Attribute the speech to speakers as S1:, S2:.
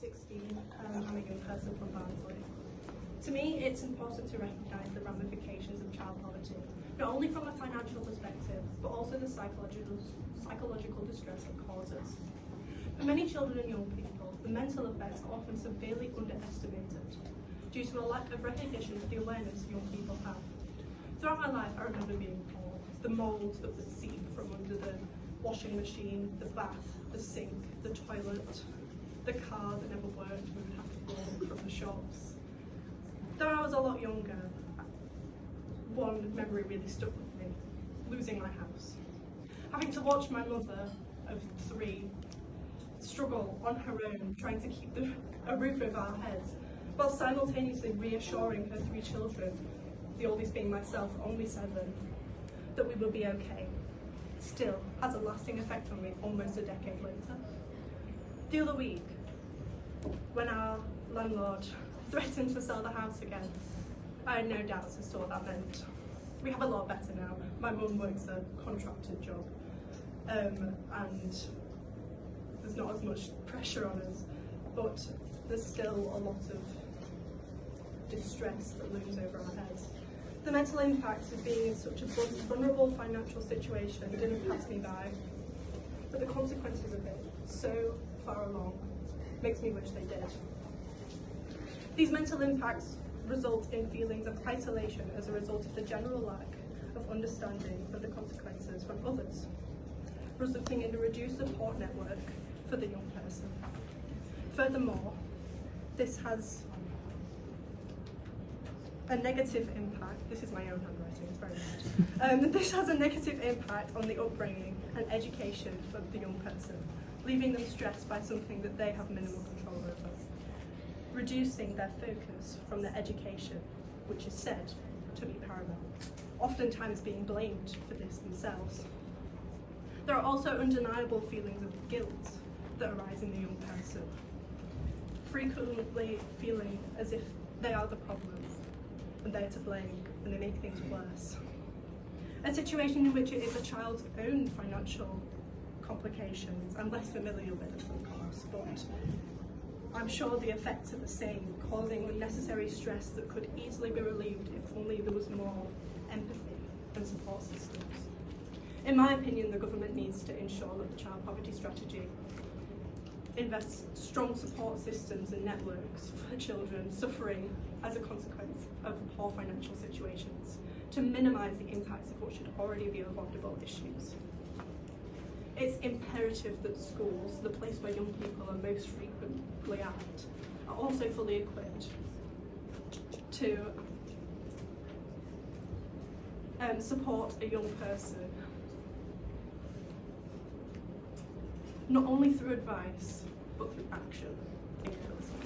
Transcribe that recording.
S1: 16. I'm a young person from Barnsley. To me, it's important to recognise the ramifications of child poverty, not only from a financial perspective, but also the psychological distress it causes. For many children and young people, the mental effects are often severely underestimated due to a lack of recognition of the awareness young people have. Throughout my life, I remember being poor. The mould that would seep from under the washing machine, the bath, the sink, the toilet, the car that never worked, we would have to walk from the shops. Though I was a lot younger, one memory really stuck with me: losing my house. Having to watch my mother of 3 struggle on her own, trying to keep a roof over our heads, while simultaneously reassuring her 3 children, the oldest being myself, only 7, that we will be okay, still has a lasting effect on me almost a decade later. The other week, when our landlord threatened to sell the house again, I had no doubts as to what that meant. We have a lot better now. My mum works a contracted job, and there's not as much pressure on us, but there's still a lot of distress that looms over our heads. The mental impact of being in such a vulnerable financial situation didn't pass me by, but the consequences of it, so far along, makes me wish they did. These mental impacts result in feelings of isolation as a result of the general lack of understanding of the consequences from others, resulting in a reduced support network for the young person. Furthermore, this has a negative impact. This is my own handwriting, it's very bad. This has a negative impact on the upbringing and education for the young person, leaving them stressed by something that they have minimal control over, reducing their focus from their education, which is said to be paramount, oftentimes being blamed for this themselves. There are also undeniable feelings of guilt that arise in the young person, frequently feeling as if they are the problem and they're to blame, and they make things worse. A situation in which it is a child's own financial complications. I'm less familiar with it, of course, but I'm sure the effects are the same, causing unnecessary stress that could easily be relieved if only there was more empathy and support systems. In my opinion, the government needs to ensure that the child poverty strategy invests strong support systems and networks for children suffering as a consequence of poor financial situations, to minimise the impacts of what should already be avoidable issues. It's imperative that schools, the place where young people are most frequently at, are also fully equipped to support a young person, not only through advice, but through action. Thank you for listening.